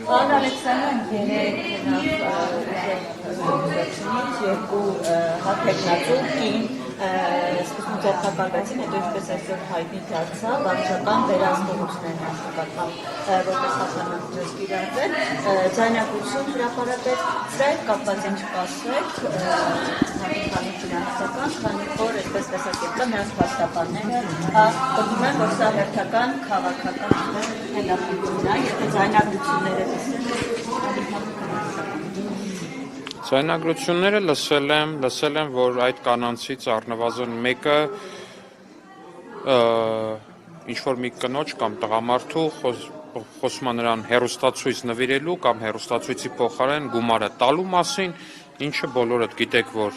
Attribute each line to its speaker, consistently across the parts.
Speaker 1: Պարոն Ալեքսանյան, երկու հատեկնածու կին սկզբում ձերբակալվեցին, հետո ինչպես այսօր հայտնի դարձավ, վարչական վերահսկողություններն աշխատական որպես հաշվարկություն կիրառվել, ձայնագրություն հրապարակեց, սրա հետ կապված ինչ կասեք, հատիկանի ֆինանսական, քանի որ այսպես տեսակետը նրանց փաստաբանները պնդում են, որ սա հերթական քաղաքական հետապնդումն է, եթե ձայնագրությունները
Speaker 2: Ձայնագրությունները լսել եմ, որ այդ կանանցից առնվազն մեկը ինչ-որ մի կնոջ կամ տղամարդու խոսում է նրան հեռուստացույց նվիրելու կամ հեռուստացույցի փոխարեն գումարը տալու մասին, ինչը բոլորդ գիտեք, որ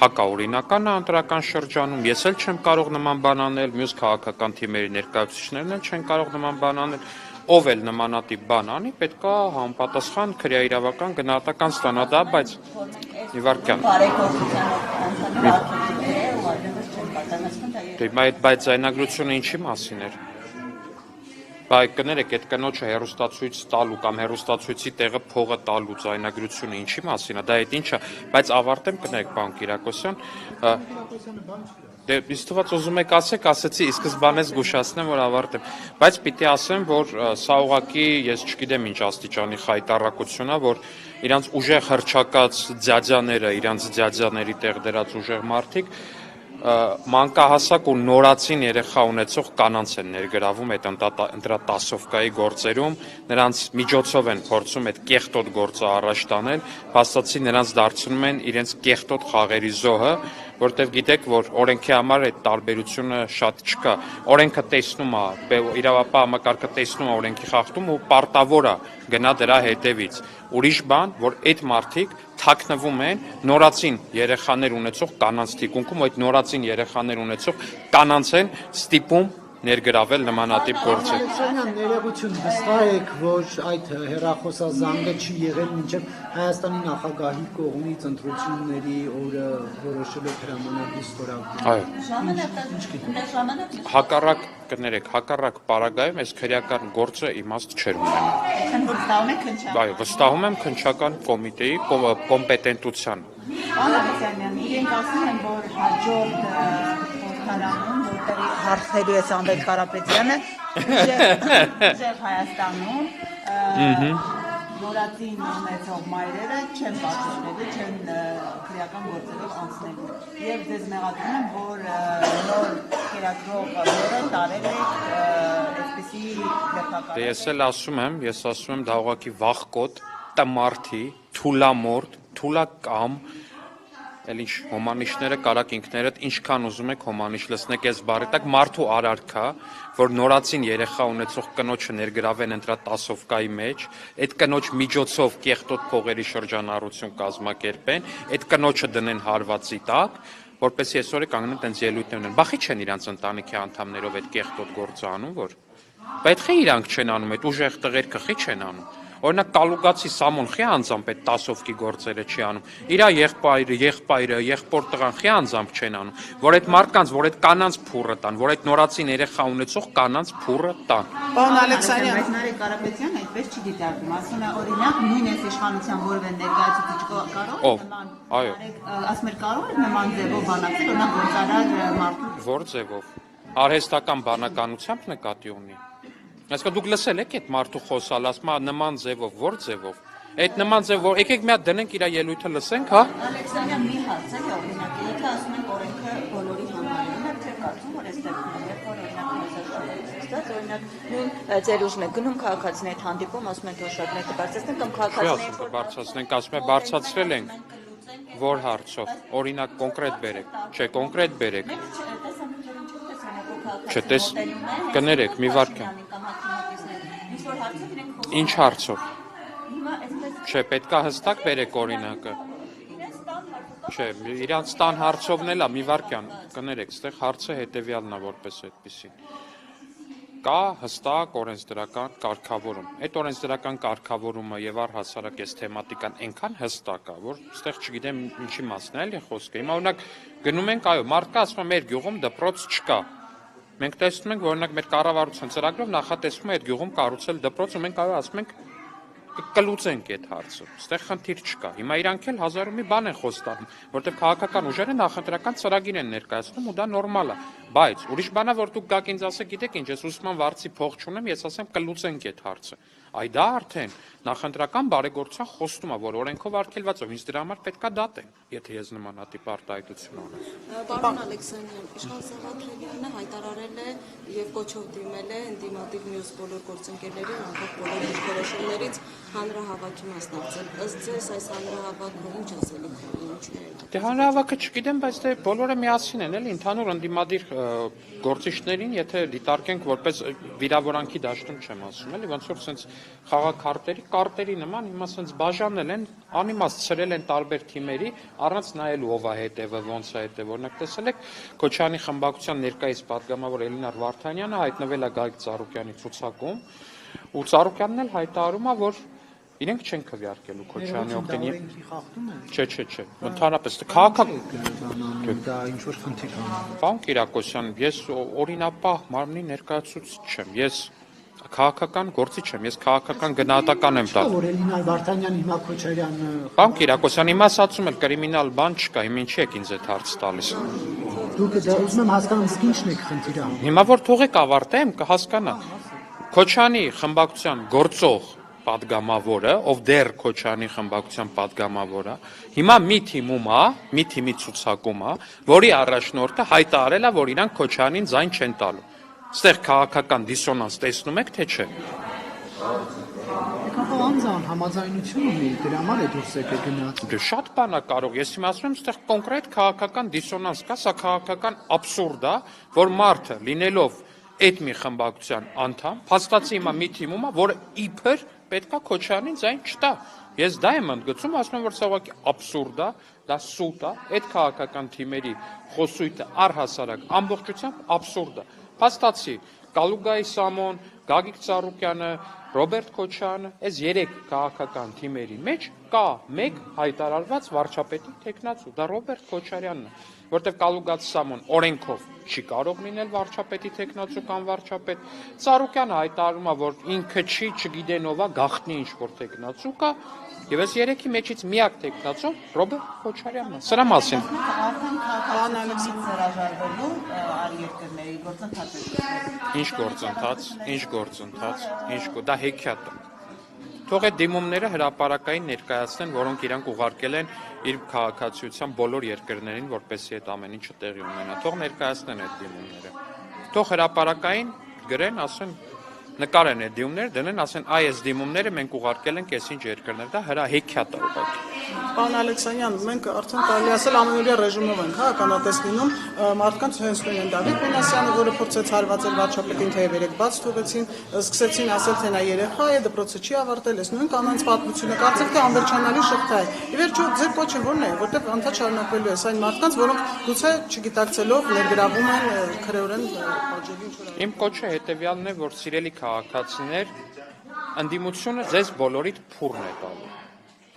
Speaker 2: հակաօրինական է ընտրական շրջանում, ես էլ չեմ կարող նման բան անել, մյուս քաղաքական թիմերի ներկայացուցիչներն էլ չեն կարող նման բան անել, ով էլ նմանատիպ բան անի, պետք է համապատասխան քրեաիրավական գնահատական ստանա դա, բայց իվարկյան։ Բայց ձայնագրությունը ինչի մասին էր։ Բայց կներեք, այդ կնոջը հեռուստացույց տալու կամ հեռուստացույցի տեղը փողը տալու ձայնագրությունը ինչի մասին է, դա այդ ինչը, բայց ավարտեմ կներեք, պարոն Կիրակոսյան, Իսկ թվաց ուզում եք ասեցի, ի սկզբանե զգուշացնեմ, որ ավարտեմ, բայց պիտի ասեմ, որ սա ուղղակի ես չգիտեմ ինչ աստիճանի խայտառակություն է, որ իրանց ուժեղ հռչակած ձյաձյաները, իրանց ձյաձյաների տեղ դրած ուժեղ մարդիկ մանկահասակ ու նորածին երեխա ունեցող կանանց են ներգրավում այդ ընտրատասովկայի գործերում, նրանց միջոցով են փորձում այդ կեղտոտ գործը առաջ տանել, փաստացի նրանց դարձնում են իրենց կեղտոտ խաղերի զոհը, որտեղ գիտեք, որ օրենքի համար այդ տարբերությունը շատ չկա, օրենքը տեսնում է, իրավապահ համակարգը տեսնում է օրենքի խախտում ու պարտավոր է գնա դրա հետևից, ուրիշ բան, որ այդ մարդիկ թաքնվում են նորածին երեխաներ ունեցող կանանց թիկունքում, այդ նորածին երեխաներ ունեցող կանանց են ստիպում ներգրավել նմանատիպ գործեր։
Speaker 3: Ներողություն, վստահ եք, որ այդ հեռախոսազանգը չի եղել մինչև Հայաստանի նախագահի կողմից ընտրությունների օրը որոշելով հրամանագրի ստորագրել։
Speaker 2: Հակառակ կներեք, հակառակ պարագայում այս քրեական գործը իմաստ չէր ունենում։ Այո, վստահում եմ քննչական կոմիտեի կոմպետենտությանը։
Speaker 1: Իրենք ասում են, որ հաջորդ խորհրդարանում, որտեղ հարցելու է Սամվել Կարապետյանը, ուժեղ Հայաստանում նորածին ունեցող մայրերը չեն պատժվելու, չեն քրեական գործերով անցնելու։ Եվ ձեզ մեղադրում եմ, որ նոր քերակրող օրը տարել եք այսպիսի դեպքական։
Speaker 2: Ես էլ ասում եմ, դա ուղղակի վախկոտ, տմարդի, թուլամորթ, թուլակամ, էլ ինչ հոմանիշները կարակ ինքներդ ինչքան ուզում եք հոմանիշ լսնեք այս բառի տակ մարդու արարքա, որ նորածին երեխա ունեցող կնոջը ներգրավեն ընտրատասովկայի մեջ, այդ կնոջ միջոցով կեղտոտ փողերի շրջանառություն կազմակերպեն, այդ կնոջը դնեն հարվածի տակ, որպեսզի այսօր կանգնեն տենց ելույթներ ունեն։ Բախի չեն իրանց ընտանիքի անդամներով այդ կեղտոտ գործը անում, որ պետք է իրանք չեն անում, այդ ուժեղ տղերքը խի չեն անում։ Օրինակ Կալուգացի Սամոն խի անձամբ այդ տասովկի գործերը չի անում։ Իր եղբայրը, եղբոր տղան խի անձամբ չեն անում, որ այդ մարդկանց, որ այդ կանանց փուրը տան, որ այդ նորածին երեխա ունեցող կանանց փուրը տան։
Speaker 1: Պարոն Ալեքսանյան, բայց Նարեկ Կարապետյանը այդպես չի դիտարկում, ասում է օրինակ նույն այս իշխանության որևէ ներկայացուցիչ կարող է նման, ասում է կարող է նման ձևով բանակցել, օրինակ գործարար մարդու։
Speaker 2: Որ ձևով։ Արհեստական բանականությամբ նկատի ունի։ Այսինքն դուք լսել եք այդ մարդու խոսալ, ասում է նման ձևով, որ ձևով։ Այդ նման ձևով, եկեք մի հատ դնենք իր ելույթը լսենք, հա։
Speaker 1: Ալեքսանյան, մի հարց է, օրինակ, եթե ասում են օրենքը բոլորի համար է, թե կարծում որ այս դեպքում երբ որ օրինակ նույն ձեր ուժն է գնում քաղաքացիների հետ հանդիպում, ասում են թե շատ մեկը բարձրացնենք կամ քաղաքացիների հետ
Speaker 2: բարձրացնենք, ասում է բարձրացրել ենք։ Որ հարցով, օրինակ կոնկրետ բերեք, չէ, կոնկրետ բերեք։ Չտես, կներեք, մի վարքան։ Ինչ հարցով։ Չէ, պետք է հստակ բերեք օրինակը։ Չէ, իրանց տան հարցովն էլ է, մի վարքան, կներեք, ստեղ հարցը հետևյալն է որպես այդպիսին։ Կա հստակ օրենսդրական կարգավորում։ Այդ օրենսդրական կարգավորումը եւ առհասարակ այս թեմատիկան այնքան հստակ է, որ ստեղ չգիտեմ ինչի մասն է էլի խոսքը։ Հիմա օրինակ գնում ենք, այո, մարդկա ասում է մեր գյուղում դպրոց չկա։ Մենք տեսնում ենք, որ օրինակ մեր կառավարության ծրագրով նախատեսվում է այդ գյուղում կառուցել դպրոց ու մենք այո ասում ենք կլուծենք այդ հարցը։ Այստեղ խնդիր չկա։ Հիմա իրանք էլ հազար ու մի բան են խոստանում, որտեղ քաղաքական ուժերը նախընտրական ծրագիր են ներկայացնում ու դա նորմալ է։ Բայց ուրիշ բանա, որ դուք գաք ինձ ասեք, գիտեք ինչ, ես ուսման վարձի փող չունեմ, ես ասեմ կլուծենք այդ հարցը։ Այ դա արդեն նախընտրական բարեգործության խոստում է, որ օրենքով արգելված է, ինձ դրա համար պետքա դատեն, եթե ես նմանատիպ արտահայտություն անեմ։
Speaker 4: Պարոն Ալեքսանյան, իշխան Սաղաթելյանը հայտարարել է եւ կոչով դիմել է ընդդիմադիր մյուս բոլոր գործընկերներին անկախ բոլոր դիրքորոշումներից հանրահավաքի մասնակցել։ Ըստ ձեզ այս հանրահավաքը ինչ ասելիք ունի, ինչ է։
Speaker 2: Դե հանրահավաքը չգիտեմ, բայց դե բոլորը միասին են, էլի ընդհանուր ընդդիմադիր գործիչներին, եթե դիտարկենք որպես վիրավորանքի դաշտում չեմ ասում, էլի ոնց որ sense խաղաքարտերի կարտերի նման հիմա sense բաժանել են, անիմաստ ցրել են տարբեր թիմերի, առանց նայելու ով է հետևը, ոնց է հետևը։ Օրինակ տեսել եք Քոչարյանի խմբակցության ներկայիս պատգամավոր Էլինար Վարդանյանը հայտնվել է Գագիկ Ծառուկյանի ցուցակում, ու Ծառուկյանն էլ հայտարարում է, որ իրենք չեն քվեարկելու Քոչարյանի օգտին։ Չէ, ընդհանրապես քաղաքական
Speaker 3: դա ինչ որ խնդիր կա։
Speaker 2: Պարոն Կիրակոսյան, ես օրինապահ մարմնի ներկայացուցիչ չեմ, ես քաղաքական գործիչ եմ, ես քաղաքական գնահատական եմ տալու։
Speaker 3: Որ Էլինար Վարդանյանը հիմա Քոչարյանը
Speaker 2: Պարոն Կիրակոսյան, հիմա ասացում եմ կրիմինալ բան չկա, հիմա ինչի եք ինձ այդ հարց տալիս։
Speaker 3: դուք դա ուզում եմ հասկանամ, իսկ ինչն է խնդիրը։
Speaker 2: Հիմա որ թողեք ավարտեմ, կհասկանա։ Քոչարյանի խմբակցության գործող պատգամավորը, ով դեռ Քոչարյանի խմբակցության պատգամավոր է, հիմա մի թիմի ցուցակում է, որի առաջնորդը հայտարարել է, որ իրանք Քոչարյանին ձայն չեն տալու։ Այստեղ քաղաքական դիսոնանս տեսնում եք, թե չէ։
Speaker 3: Եկավ անձան համաձայնություն ունի, դրա համար է դուրս եկել գնաց։
Speaker 2: Դե շատ բան է կարող, ես հիմա ասում եմ, այստեղ կոնկրետ քաղաքական դիսոնանս կա, սա քաղաքական աբսուրդ է, որ մարդը լինելով այդ մի խմբակցության անդամ, փաստացի հիմա մի թիմում է, որը իբր պետքա Քոչարյանին ձայն չտա։ Ես դա եմ ընդգծում, ասում եմ, որ սա ուղղակի աբսուրդ է, դա սուտ է, այդ քաղաքական թիմերի խոսույթը առհասարակ ամբողջությամբ աբսուրդ է։ Փաստացի Կալուգայի Սամոն, Գագիկ Ծառուկյանը, Ռոբերտ Քոչարյանը, այս 3 քաղաքական թիմերի մեջ կա մեկ հայտարարված վարչապետի տեխնացու, դա Ռոբերտ Քոչարյանն է, որտեղ Կալուգած Սամոն օրենքով չի կարող լինել վարչապետի տեխնացու կամ վարչապետ։ Ծառուկյանը հայտարարում է, որ ինքը չի, չգիտեն ով է, գաղտնի ինչ որ տեխնացու կա, եւ այս 3-ի մեջից միակ տեխնացու Ռոբերտ Քոչարյանն է։ Սրա մասին։
Speaker 1: Արդեն քաղաքացիներից հրաժարվելու այլ երկրների գործընթաց։ Դա հեքիաթ է։ Թող այդ դիմումները հրապարակային ներկայացնեն, որոնք իրանք ուղարկել են իր քաղաքացիության բոլոր երկրներին, որպեսզի այդ ամեն ինչը տեղի ունենա։ Թող ներկայացնեն այդ դիմումները։ Թող հրապարակային գրեն, ասեն նկարեն այդ դիմումները, դնեն, ասեն այ այս դիմումները մենք ուղարկել ենք այսինչ երկրներ, դա հեքիաթ է ուղղակի։
Speaker 5: Պարոն Ալեքսանյան, մենք արդեն կարելի ասել ամենօրյա ռեժիմով ենք, ականատես լինում մարդկանց հենց նույն Դավիթ Մինասյանը, որը փորձեց հարվածել վարչապետին, թեև երեք բաց թողեցին, սկսեցին ասել, թե նա երեխա է, դպրոցը չի ավարտել, այս նույն կանանց պատմությունը, կարծեք թե անվերջանալի շղթա է։ Ի վերջո ձեր կոչը ո՞րն է, որտեղ անդադ շարունակվելու է այն մարդկանց, որոնք գուցե չգիտակցելով ներգրավում են քրեորեն պատժելի ինչ-որ։
Speaker 2: Իմ կոչը հետևյալն է, որ սիրելի քաղաքացիներ, ընդդիմությունը ձեզ բոլորիդ փուրն է տալու։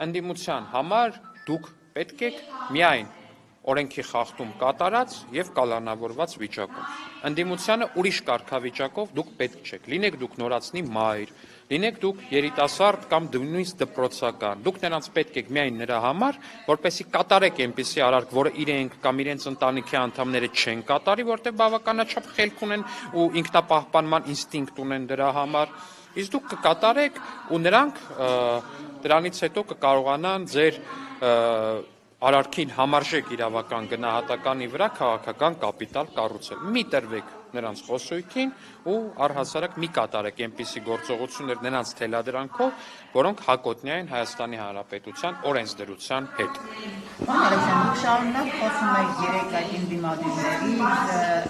Speaker 2: Ընդդիմության համար դուք պետք եք միայն օրենքի խախտում կատարած եւ կալանավորված վիճակում։ Ընդդիմությանը ուրիշ կարգավիճակով դուք պետք չեք։ Լինեք դուք նորացնի մայր, լինեք դուք երիտասարդ կամ նույնիսկ դպրոցական։ Դուք նրանց պետք եք միայն նրա համար, որպեսզի կատարեք այնպիսի արարք, որը իրենք կամ իրենց ընտանիքի անդամները չեն կատարի, որտեղ բավականաչափ խելք ունեն ու ինքնապահպանման ինստինկտ ունեն դրա համար։ Իսկ դուք կկատարեք ու նրանք դրանից հետո կկարողանան ձեր արարքին համարժեք իրավական գնահատականի վրա քաղաքական կապիտալ կառուցել։ Մի տրվեք նրանց խոսույթին ու առհասարակ մի կատարեք այնպիսի գործողություններ նրանց թելադրանքով, որոնք հակոտնյա են Հայաստանի Հանրապետության օրենսդրության հետ։
Speaker 1: Պարոն Ալեքսանյան, դուք շարունակ խոսում եք 3 այդ ինդիմադիրների,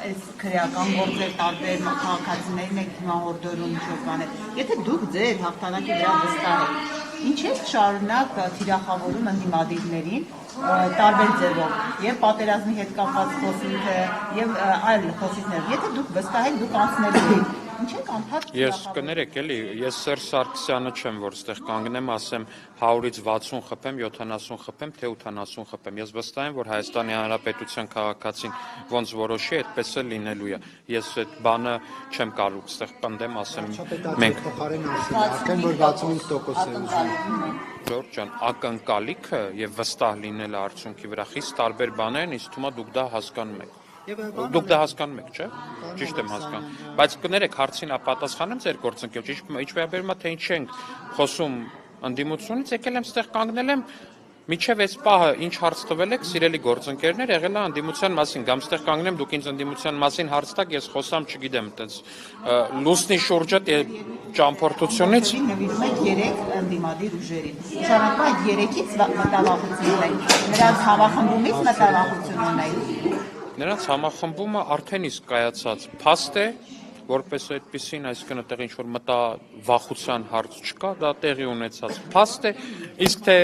Speaker 1: այս քրեական գործեր տարբեր քաղաքացիներին եք հորդորում ինչ-որ բաներ։ Եթե դուք ձեր հաղթանակի վրա վստահ եք, ինչ եք շարունակ թիրախավորում ընդդիմադիրներին տարբեր ձևով եւ պատերազմի հետ կապված խոսիքը եւ այլ խոսիքներ։ Եթե դուք վստահ եք, դուք անցնելու եք Ինչ եք անփակ
Speaker 2: Ես կներեք էլի, ես Սերժ Սարգսյանը չեմ, որ ստեղ կանգնեմ, ասեմ 100-ից 60 խփեմ, 70 խփեմ, թե 80 խփեմ։ Ես վստահ եմ, որ Հայաստանի Հանրապետության քաղաքացին ոնց որոշի, այդպես էլ լինելու է։ Ես այդ բանը չեմ կարող ստեղ պնդեմ, ասեմ մենք
Speaker 3: փոխարեն ասել արդեն որ 65% է ուզում։
Speaker 2: Ժորժ ջան, ակնկալիքը եւ վստահ լինելը արդյունքի վրա խիստ տարբեր բաներ են, իսկ թվում է դուք դա հասկանում եք։ Դուք դա հասկանում եք, չէ՞։ Ճիշտ եմ հասկանում։ Բայց կներեք հարցին ապատասխանեմ ձեր գործընկեր, ինչ վերաբերում է թե ինչ ենք խոսում ընդդիմությունից, եկել եմ ստեղ կանգնել եմ Միջև այս պահը ինչ հարց տվել եք, սիրելի գործընկերներ, եղել է ընդդիմության մասին, կամ ստեղ կանգնեմ դուք ինձ ընդդիմության մասին հարց տաք, ես խոսամ, չգիտեմ, այդպես լուսնի շուրջը ճամփորդությունից
Speaker 1: նվիրում եք 3 ընդդիմադիր ուժերին։ Իշխանական այդ 3-ից մտավախություն ունեք, նրանց համախմբումից մտավախություն ունեք։
Speaker 2: Նրանց համախմբումը արդեն իսկ կայացած փաստ է, որպես այդպեսին, այսինքն այդտեղ ինչ որ մտավախության հարց չկա, դա տեղի ունեցած փաստ է, իսկ թե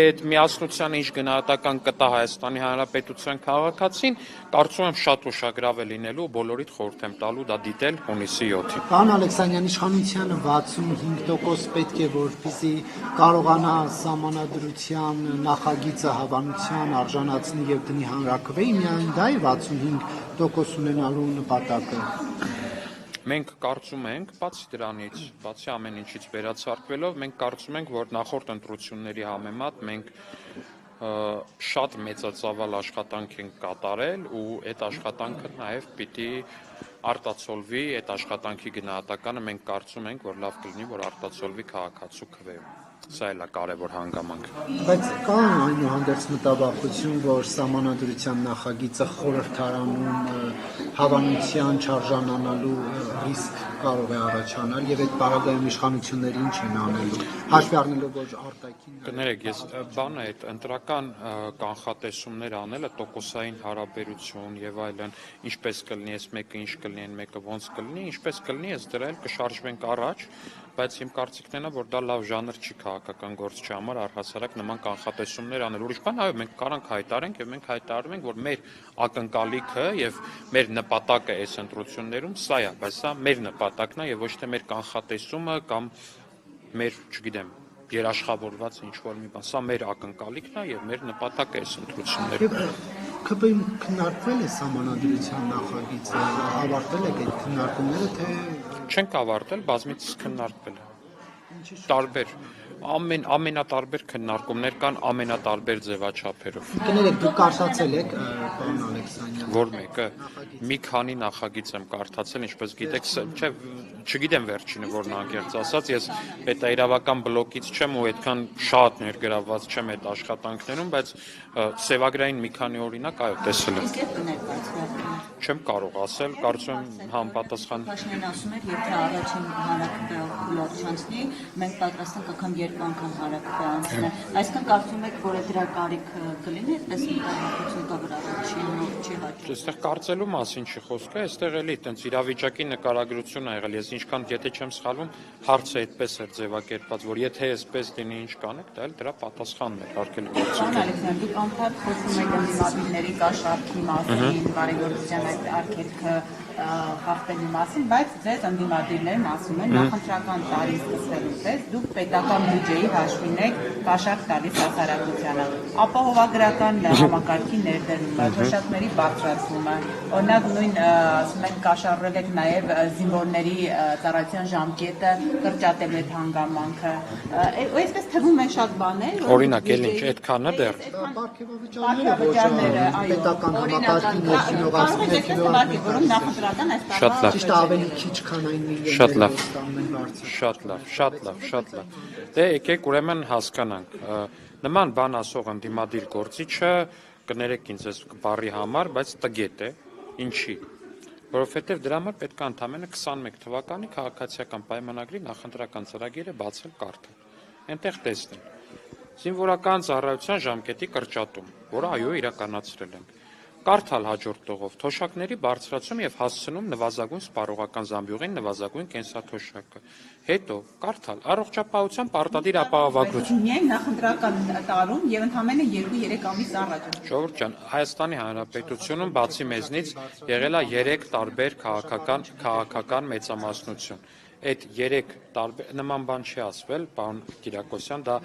Speaker 2: այդ միասնությանը ինչ գնահատական կտա Հայաստանի Հանրապետության քաղաքացին, կարծում եմ շատ ուշագրավ է լինելու, բոլորիդ խորհուրդ եմ տալու դա դիտել հունիսի 7-ին։
Speaker 3: Պարոն Ալեքսանյան, իշխանությանը 65% պետք է որպեսզի կարողանա սահմանադրության նախագիծը հավանության արժանացնի եւ դնի հանրաքվեի, միայն դա է 65% ունենալու նպատակը։
Speaker 2: Մենք կարծում ենք, բացի դրանից, բացի ամեն ինչից վերացարկվելով, մենք կարծում ենք, որ նախորդ ընտրությունների համեմատ մենք շատ մեծածավալ աշխատանք ենք կատարել ու այդ աշխատանքը նաև պիտի արտացոլվի, այդ աշխատանքի գնահատականը մենք կարծում ենք, որ լավ կլինի, որ արտացոլվի քաղաքացու քվեում։ Սա էլ է կարևոր հանգամանք։
Speaker 3: Բայց կա այնուհանդերձ մտավախություն, որ սահմանադրության նախագիծը խորհրդարանում հավանության չարժանանալու ռիսկ կարող է առաջանալ եւ այդ պարագայում իշխանությունները ինչ են անելու։ Հաշվի առնելով որ արտաքին
Speaker 2: Կներեք, ես բանը այդ ընտրական կանխատեսումներ անելը տոկոսային հարաբերություն եւ այլն, ինչպես կլինի, այս մեկը ինչ կլինի, այն մեկը ոնց կլինի, ինչպես կլինի, ես դրա էլ կշարժվենք առաջ, բայց իմ կարծիքն է, որ դա լավ ժանր չի քաղաքական գործ չհամար առհասարակ նման կանխատեսումներ անել։ Ուրիշ բան, այո, մենք կարանք հայտարենք եւ մենք հայտարարում ենք, որ մեր ակնկալիքը եւ մեր նպատակը այս ընտրություններում սա է, բայց սա մեր նպատակն է եւ ոչ թե մեր կանխատեսումը կամ մեր, չգիտեմ, երաշխավորված ինչ-որ մի բան, սա մեր ակնկալիքն է եւ մեր նպատակը այս ընտրություններում։
Speaker 3: ԿՊ-ում քննարկվել է սահմանադրության նախագիծը, ավարտվել է այդ քննարկումները, թե
Speaker 2: չենք ավարտել, բազմիցս քննարկվել է։ Տարբեր ամենատարբեր քննարկումներ կան ամենատարբեր ձևաչափերով։
Speaker 3: կներեք դուք կարդացել եք պարոն Ալեքսանյան։
Speaker 2: Որ մեկը մի քանի նախագիծ եմ կարդացել, ինչպես գիտեք, չէ, չգիտեմ վերջինը որն անկեղծ ասած, ես պետաիրավական բլոկից չեմ ու այդքան շատ ներգրավված չեմ այդ աշխատանքներում, բայց սևագրային մի քանի օրինակ այո տեսել եմ։ Չեմ կարող ասել, կարծում եմ համապատասխան։
Speaker 1: Փաշինյանն ասում էր, եթե առաջին հանրակրթություն չանցնի, մենք պատրաստ ենք անգամ երկու անգամ հանրակրթություն անցնել։ Այսինքն կարծում եք, որ դրա կարիք կլինի, այդպես մտահոգություն կա վրա չի հաճելի։
Speaker 2: Այստեղ կարծելու մասին չի խոսքը, այստեղ էլի այտենց իրավիճակի նկարագրություն ա եղել։ Ես ինչքան եթե չեմ սխալվում, հարցը այդպես էր ձևակերպված, որ եթե այսպես լինի ինչ կանեք, դա էլ դրա պատասխանն է արկել գործիքը։
Speaker 1: Ալեքսանդր, դուք անփակ խոսում եք ընդդիմադիրների կաշառքի մասին, բարեգործության այդ արգելքը խախտելու մասին, բայց ձեզ ընդդիմադիրներն ասում են նախընտրական տարի սկսվելուց պես դուք պետական բյուջեի հաշվին եք կաշառք տալիս հասարակությանը։ Ապահովագրական համակարգի ներդրումը, թոշակների բարձրացումը, օրինակ նույն ասում են կաշառել եք նաև զինվորների ծառայության ժամկետը, կրճատելու այդ հանգամանքը։ Այսպես թվում են շատ բաներ։
Speaker 2: Օրինակ, էլ ինչ այդքանը դեռ։
Speaker 3: Պարգևավճարները, պետական համակարգի ներքինողացումները,
Speaker 1: որոնք նախընտրական այս
Speaker 2: Շատ լավ։
Speaker 3: ճիշտ ավելի քիչ քան այն միլիոններ ստանում են բարձր։
Speaker 2: Շատ լավ։ Դե եկեք ուրեմն հասկանանք։ Նման բան ասող ընդդիմադիր գործիչը կներեք ինձ այս բառի համար, բայց տգետ է։ Ինչի՞։ Որովհետև դրա համար պետք է ընդամենը 21 թվականի քաղաքացիական պայմանագրի նախընտրական ծրագիրը բացել կարդալ։ Այնտեղ տեսնեն։ Զինվորական ծառայության ժամկետի կրճատում, որը այո իրականացրել ենք։ Կարդալ հաջորդ տողով թոշակների բարձրացում եւ հասցնում նվազագույն սպառողական զամբյուղին նվազագույն կենսաթոշակը։ Հետո կարդալ առողջապահության պարտադիր ապահովագրություն։
Speaker 6: Միայն նախընտրական տարում եւ ընդամենը 2-3 ամիս առաջ։
Speaker 2: Ժողովուրդ ջան, Հայաստանի Հանրապետությունում բացի մեզնից եղել է 3 տարբեր քաղաքական մեծամասնություն։ Այդ 3 տարբեր նման բան չի ասվել, պարոն Կիրակոսյան, դա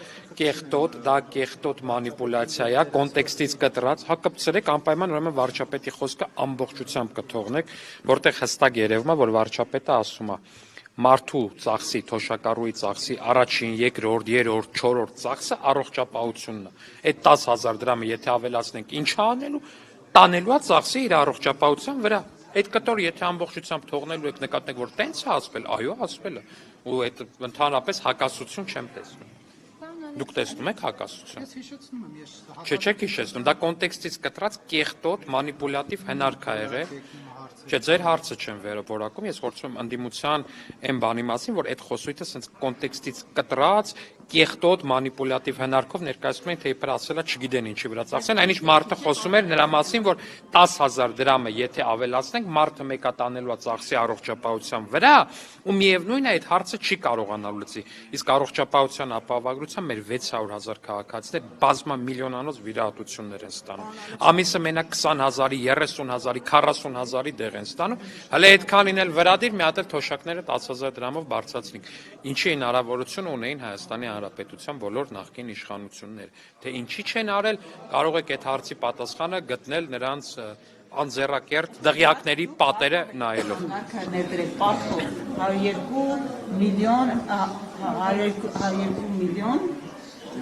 Speaker 2: կեղտոտ մանիպուլյացիա է, կոնտեքստից կտրած, հակապցրեք անպայման ուրեմն վարչապետի խոսքը ամբողջությամբ կթողնեք, որտեղ հստակ երևում է, որ վարչապետը ասում է մարդու ծախսի, թոշակառուի ծախսի առաջին, երկրորդ, երրորդ, չորրորդ ծախսը առողջապահությունն է։ Այդ 10,000 դրամը եթե ավելացնենք, ինչ անելու, տանելու է ծախսի իր առողջապահության վրա։ Այդ կտոր եթե ամբողջությամբ թողնելու եք նկատենք, որ տենց է ասվել, այո, ասվել է։ Ու այդ ընդհանրապես հակասություն չեմ տեսնում։ Դուք տեսնում եք հակասություն։
Speaker 3: Ես հիշեցնում եմ, ես
Speaker 2: Չեք հիշեցնում, դա կոնտեքստից կտրած կեղտոտ մանիպուլյատիվ հնարք է եղել։ Չէ, ձեր հարցը չեմ վերավորակում, ես խոսում եմ ընդդիմության այն բանի մասին, որ այդ խոսույթը sense կոնտեքստից կտրած, կեղտոտ մանիպուլյատիվ հնարքով ներկայացնում են, թե իբր ասելա չգիտեն ինչի վրա ծախսեն, այնինչ մարդը խոսում էր նրա մասին, որ 10,000 դրամը եթե ավելացնենք, մարդը մեկա տանելու է ծախսի առողջապահության վրա, ու միևնույն է այդ հարցը չի կարողանալ լուծի։ Իսկ առողջապահության ապահովագրության մեր 600,000 քաղաքացիներ բազմամիլիոնանոց վիրահատություններ են ստանում։ Ամիսը մենակ 20,000-ի, 30,000-ի, 40,000-ի դեղ են ստանում, հələ այդքանին էլ վրադիր մի հատ էլ թոշակները 10,000 դրամով բարձրացնենք։ Ինչի հնարավորություն ունեին Հայաստանի Հանրապետության բոլոր նախկին իշխանությունները, թե ինչի չեն արել, կարող եք այդ հարցի պատասխանը գտնել նրանց անձեռակերտ դղյակների պատերը նայելով։
Speaker 6: Ներդրել պարտով 102 միլիոն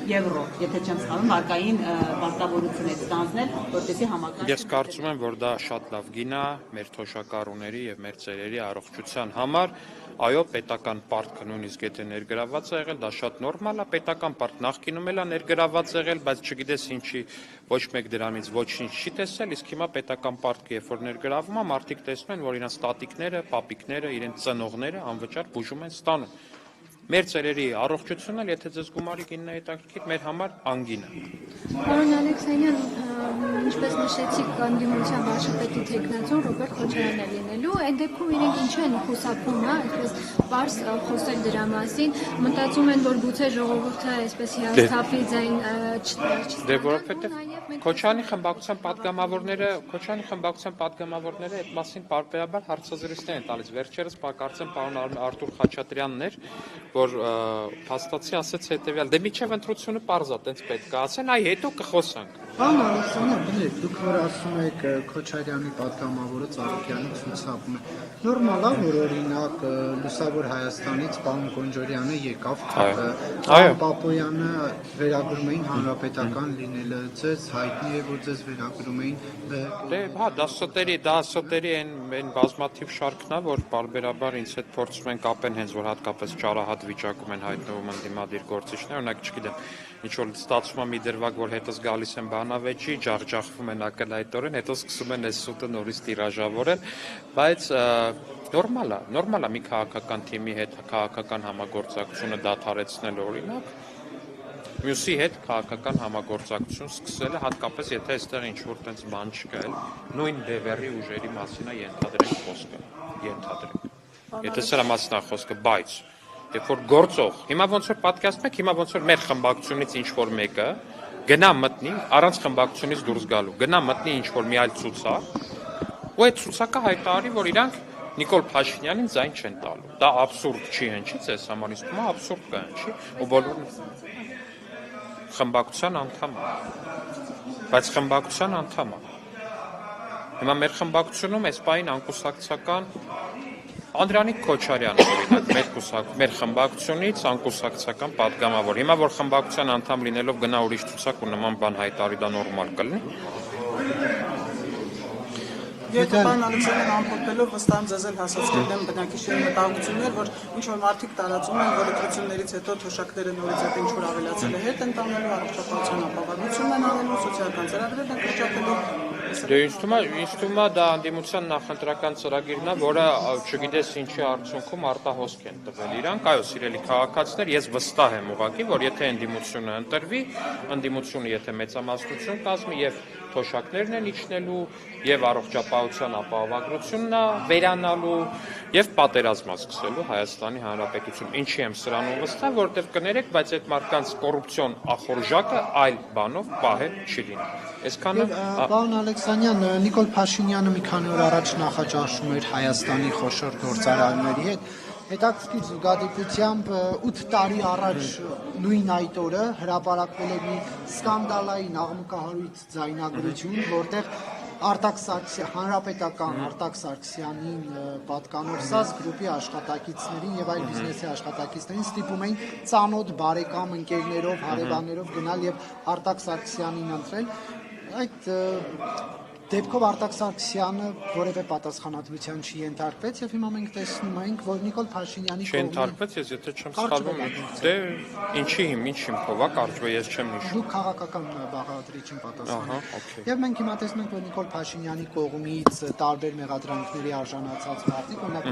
Speaker 6: եվրո, եթե չեմ սխալվում, հարկային պարտավորություն է ստանձնել, որտեսի համակարգ։
Speaker 2: Ես կարծում եմ, որ դա շատ լավ գին է մեր թոշակառուների եւ մեր ծերերի առողջության համար։ Այո, պետական պարտքը նույնիսկ եթե ներգրաված է եղել, դա շատ նորմալ է, պետական պարտ նախկինում էլ է ներգրաված եղել, բայց չգիտես ինչի ոչ մեկ դրանից ոչինչ չի տեսել, իսկ հիմա պետական պարտքը երբ որ ներգրավում է, մարդիկ տեսնում են, որ իրենց տատիկները, պապիկները, իրենց ծնողները անվճար բուժում են ստանում։ Մեր ծերերի առողջությունն էլ, եթե ձեզ գումարի գինն է հետաքրքիր, մեր համար անգին է։
Speaker 7: Պարոն Ալեքսանյան, ինչպես նշեցիք, ընդդիմության վարչապետի թեկնածուն Ռոբերտ Քոչարյանն է լինելու, այդ դեպքում իրենք ինչ են խուսափում, այսպես պարզ խոսել դրա մասին, մտածում են, որ գուցե ժողովուրդը այսպես հիասթափի ձայն
Speaker 2: Դե որովհետև Քոչարյանի խմբակցության պատգամավորները այդ մասին պարբերաբար հարցազրույցներ են տալիս։ Վերջերս կարծեմ պարոն Արտուր Խաչատրյանն էր, որ փաստացի ասեց հետևյալ, դե միջև ընտրությունը պարզ է, տենց պետք է ասեն, այ հետո կխոսանք։
Speaker 3: Պարոն Ալեքսանյան, բնեք, դուք որ ասում եք Քոչարյանի պատգամավորը Ծառուկյանի ցուցակում է։ Նորմալ է, որ օրինակ Լուսավոր Հայաստանից պարոն Գոնջորյանը եկավ, պարոն Պապոյանը վերագրում էին հանրապետական լինելը, ձեզ հայտնի է, որ ձեզ վերագրում էին։
Speaker 2: Դե, հա, դա սոտերի այն բազմաթիվ շարքն է, որ բարբերաբար ինձ հետ փորձում են կապեն հենց որ հատկապես ճարահատ վիճակում են հայտնվում ընդդիմադիր գործիչներ, օրինակ չգիտեմ, ինչ որ ստացվում է մի դրվագ, որ հետս գալիս են բանավեճի, ջախջախվում են ակնհայտորեն, հետո սկսում են այս սուտը նորից տիրաժավորել, բայց նորմալ է մի քաղաքական թիմի հետ քաղաքական համագործակցությունը դադարեցնել օրինակ, մյուսի հետ քաղաքական համագործակցություն սկսելը, հատկապես եթե այստեղ ինչ-որ տենց բան չկա, նույն բևեռի ուժերի մասին է ենթադրենք խոսքը, եթե սրա մասին է խոսքը, բայց երբ որ գործող, հիմա ոնց որ պատկերացնում եք, հիմա ոնց որ մեր խմբակցությունից ինչ-որ մեկը գնա մտնի, առանց խմբակցությունից դուրս գալու, գնա մտնի ինչ-որ մի այլ ցուցակ, ու այդ ցուցակը հայտարարի, որ իրանք Նիկոլ Փաշինյանին ձայն չեն տալու։ Դա աբսուրդ չի հնչի, ձեզ համար իսկ մա աբսուրդ կհնչի, ու բոլորն խմբակցության անդամ է, բայց խմբակցության անդամ է։ Հիմա մեր խմբակցությունում այս պահին անկուսակցական Անդրանիկ Քոչարյանը օրինակ մեր խմբակցությունից անկուսակցական պատգամավոր։ Հիմա որ խմբակցության անդամ լինելով գնա ուրիշ ցուցակ ու նման բան հայտարարի, դա նորմալ կլինի։
Speaker 5: Եթե պարոն Ալեքսանյան ամփոփելով վստահ եմ ձեզ էլ հասած կլինեն բնակիչների մտահոգություններ, որ ինչ որ մարդիկ տարածում են, որ ընտրություններից հետո թոշակները նորից այդ ինչ որ ավելացել է հետ ընտանելու առողջապահության ապահովությունն են անելու, սոցիալական ծրագրեր են կրճատելու։
Speaker 2: Դե ինձ թվում է դա անդիմության նախընտրական ծրագիրն է, որը չգիտես ինչի արդյունքում արտահոսք են տվել իրանք, այո, սիրելի քաղաքացիներ, ես վստահ եմ ուղղակի, որ եթե անդիմությունը ընտրվի, անդիմությունը եթե մեծամասնություն կազմի եւ թոշակներն են իջնելու, եւ առողջապահության ապահովագրությունն է վերանալու եւ պատերազմը սկսելու Հայաստանի Հանրապետությունում։ Ինչի եմ սրանով վստահ, որովհետեւ կներեք, բայց այդ մարդկանց կոռուպցիոն ախորժակը այլ բանով պահել չի լինի։ Այսքանը
Speaker 3: Պարոն Ալեքսանյան, Նիկոլ Փաշինյանը մի քանի օր առաջ նախաճաշում էր Հայաստանի խոշոր գործարանների հետ։ Հետաքրքիր զուգադիպությամբ 8 տարի առաջ նույն այդ օրը հրապարակվել էր մի սկանդալային աղմկահարույց ձայնագրություն, որտեղ հանրապետական Արտակ Սարգսյանին պատկանող ՍԱԶ գրուպի աշխատակիցներին եւ այլ բիզնեսի աշխատակիցներին ստիպում էին ծանոթ բարեկամ ընկերներով, հարևաններով գնալ եւ Արտակ Սարգսյանին ընտրել։ Այդ դեպքով Արտակ Սարգսյանը որևէ պատասխանատվության չի ենթարկվեց եւ հիմա մենք տեսնում ենք, որ Նիկոլ Փաշինյանի
Speaker 2: Չենթարկվեց, ես եթե չեմ սխալվում, դե ինչի հիմքով է կարճվե, ես չեմ հիշում։
Speaker 3: Դուք քաղաքական բաղադրիչին պատասխանում։ Եվ մենք հիմա տեսնում ենք, որ Նիկոլ Փաշինյանի կողմից տարբեր մեղադրանքների արժանացած մարդիկ, օրինակ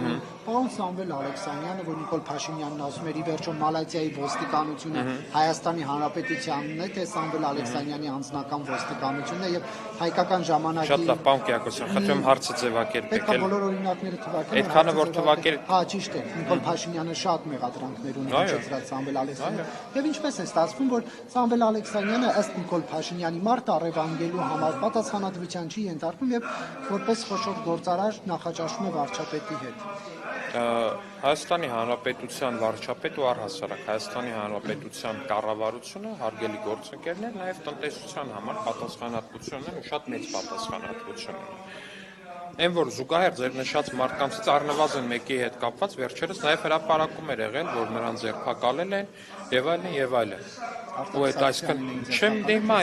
Speaker 3: պարոն Սամվել Ալեքսանյանը, որ Նիկոլ Փաշինյանն ասում էր ի վերջո Մալազիայի ոստիկանությունը Հայաստանի Հանրապետությանն է, թե Սամվել Ալեքսանյանի անձնական ոստիկանությունն է եւ հայկական ժամանակ
Speaker 2: Շատ լավ, պարոն Կիակոսյան, խնդրում հարցը ձևակերպեք։
Speaker 3: Պետք է բոլոր օրինակները թվարկել։
Speaker 2: Այդքանը որ թվարկել։
Speaker 3: Հա, ճիշտ է։ Նիկոլ Փաշինյանը շատ մեղադրանքներ ունի հիշեցրած Սամվել Ալեքսանյանը։ Եվ ինչպես է ստացվում, որ Սամվել Ալեքսանյանը ըստ Նիկոլ Փաշինյանի մարդ առևանգելու համար պատասխանատվության չի ենթարկվում եւ որպես խոշոր գործարար նախաճաշում է վարչապետի հետ։
Speaker 2: Հայաստանի Հանրապետության վարչապետ ու առհասարակ Հայաստանի Հանրապետության կառավարությունը հարգելի գործընկերներ նաև տնտեսության համար պատասխանատվություն ունեն ու շատ մեծ պատասխանատվություն ունեն։ Այն որ զուգահեռ ձեր նշած մարդկանցից առնվազն մեկի հետ կապված վերջերս նաև հրապարակում էր եղել, որ նրան ձերբակալել են եւ այլն եւ այլն։ Ու այդ այսքան չեմ դեմա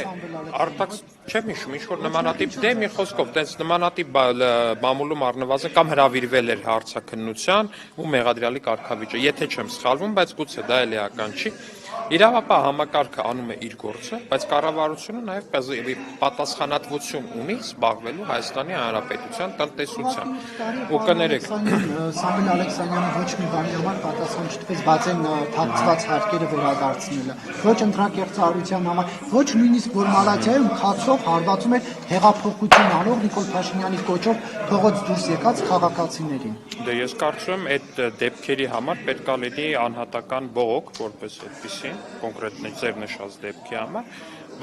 Speaker 2: Արտակ չեմ հիշում, ինչ որ նմանատիպ դե մի խոսքով, տես նմանատիպ մամուլում առնվազն կամ հրավիրվել էր հարցաքննության ու մեղադրյալի կարգավիճը, եթե չեմ սխալվում, բայց գուցե դա էլ էական չի։ Իրավապահ համակարգը անում է իր գործը, բայց կառավարությունը նաև պատասխանատվություն ունի զբաղվելու Հայաստանի Հանրապետության տնտեսությամբ։ Ու կներեք,
Speaker 3: Սամվել Ալեքսանյանը ոչ մի բանի համար պատասխան չտվեց, բաց այն թաքցված հարկերը վերադարձնելը, ոչ ընտրակեղծարարության համար, ոչ նույնիսկ որ Մալազիայում քացով հարվածում էր հեղափոխություն անող Նիկոլ Փաշինյանի կոչով փողոց դուրս եկած քաղաքացիներին։
Speaker 2: Դե ես կարծում եմ այդ դեպքերի համար պետք է լինի անհատական բողոք, որպես այդպեսին, կոնկրետ ձեր նշած դեպքի համար,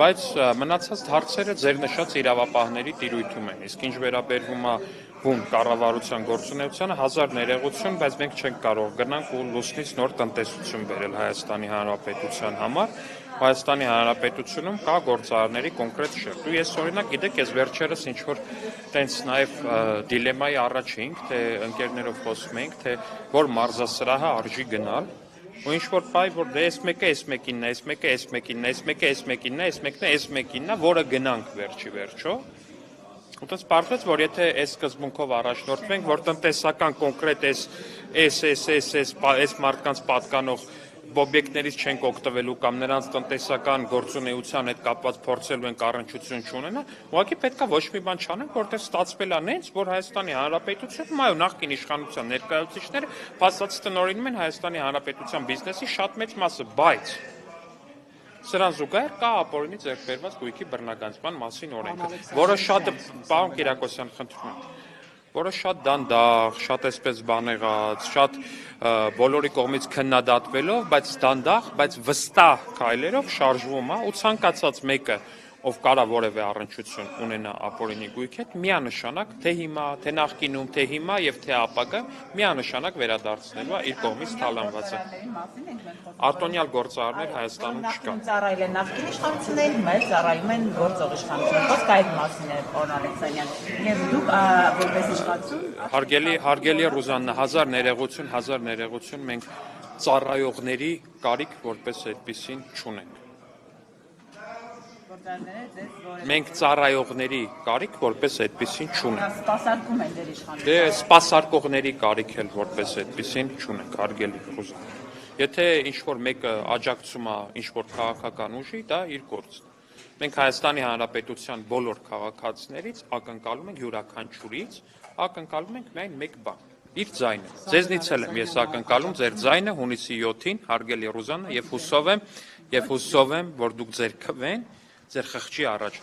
Speaker 2: բայց մնացած հարցերը ձեր նշած իրավապահների տիրույթում են։ Իսկ ինչ վերաբերվում է բուն կառավարության գործունեությանը, հազար ներողություն, բայց մենք չենք կարող գնանք ու լուսնից նոր տնտեսություն բերել Հայաստանի Հանրապետության համար։ Հայաստանի Հանրապետությունում կա գործարարների կոնկրետ շերտ։ Ու ես օրինակ գիտեք, ես վերջերս ինչ որ տենց նաև դիլեմայի առաջ էինք, թե ընկերներով խոսում էինք, թե որ մարզասրահը արժի գնալ, ու ինչ որ բայ որ դե այս մեկը այս մեկինն է, այս մեկը այս մեկինն է, այս մեկը այս մեկինն է, այս մեկն է այս մեկինն է, որը գնանք վերջի վերջո։ Ուտես պարզվեց, որ եթե այս սկզբունքով առաջնորդվենք, որ տնտեսական կոնկրետ այս մարդկանց պատկանող օբյեկտներից չենք օգտվելու կամ նրանց տնտեսական գործունեության հետ կապված փորձելու ենք առնչություն չունենալ, ուղղակի պետք է ոչ մի բան չանենք, որտեղ ստացվել է նենց, որ Հայաստանի Հանրապետությունում այո նախկին իշխանության ներկայացուցիչները փաստացի տնօրինում են Հայաստանի Հանրապետության բիզնեսի շատ մեծ մասը, բայց սրան զուգահեռ կա ապօրինի ձեռք բերված գույքի բռնագանձման մասին օրենքը, որը շատ պարոն Կիրակոսյան խնդրում եմ, որը շատ դանդաղ, շատ այսպես բանեղած, շատ բոլորի կողմից քննադատվելով, բայց դանդաղ, բայց վստահ քայլերով շարժվում է ու ցանկացած մեկը ով կարա որևէ առնչություն ունենա ապօրինի գույքի հետ, միանշանակ թե հիմա, թե նախկինում, թե հիմա եւ թե ապագա միանշանակ վերադարձնելու է իր կողմից թալանվածը։ Արտոնյալ գործարարներ Հայաստանում չկան։
Speaker 6: Ծառայել են նախկին իշխանություններին, հիմա էլ ծառայում են գործող իշխանություններին։ Խոսքը այդ մասին է, պարոն Ալեքսանյան։ Եվ դուք որպես իշխանություն
Speaker 2: Հարգելի Ռուզաննա, հազար ներողություն, մենք ծառայողների կարիք որպես այդպեսին չունենք։ Մենք ծառայողների կարիք որպես այդպեսին չունենք։
Speaker 6: Սպասարկում են ձեր իշխանությունը։
Speaker 2: Դե սպասարկողների կարիք էլ որպես այդպեսին չունենք, հարգելի Ռուզաննա։ Եթե ինչ-որ մեկը աջակցում է ինչ-որ քաղաքական ուժի, դա իր գործն է։ Մենք Հայաստանի Հանրապետության բոլոր քաղաքացիներից ակնկալում ենք յուրաքանչյուրից, ակնկալում ենք միայն մեկ բան՝ իր ձայնը։ Ձեզնից էլ եմ ես ակնկալում ձեր ձայնը հունիսի 7-ին, հարգելի Ռուզաննա, եւ հուսով եմ, որ դուք ձեր քվեն ձեր խղճի առաջ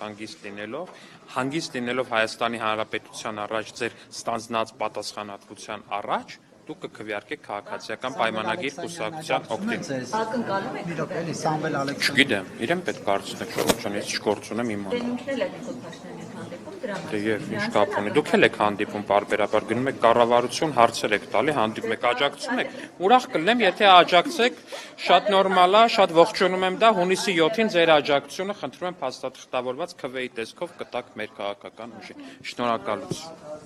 Speaker 2: հանգիստ լինելով Հայաստանի Հանրապետության առաջ ձեր ստանձնած պատասխանատվության առաջ, դուք կքվեարկեք քաղաքացիական պայմանագիր կուսակցության օգտին։
Speaker 1: Ակնկալում եք
Speaker 3: Իրոք էլի Սամվել Ալեքսանյանը
Speaker 2: Չգիտեմ, իրեն պետք է հարցնեք շողոչան, ես չգործ ունեմ իմ մոտ։
Speaker 1: դենունքնել եք Փաշինյանի հանդիպում դրա
Speaker 2: Դե եւ ինչ կապ ունի։ Դուք էլ եք հանդիպում բարբերաբար գնում եք կառավարություն, հարցեր եք տալի, հանդիպում եք, աջակցում եք։ Ուրախ կլինեմ, եթե աջակցեք, շատ նորմալ է, շատ ողջունում եմ դա, հունիսի 7-ին ձեր աջակցությունը խնդրում եմ փաստաթղթավորված քվեի տեսքով կտակ մեր քաղաքական ուժին։ Շնորհակալություն։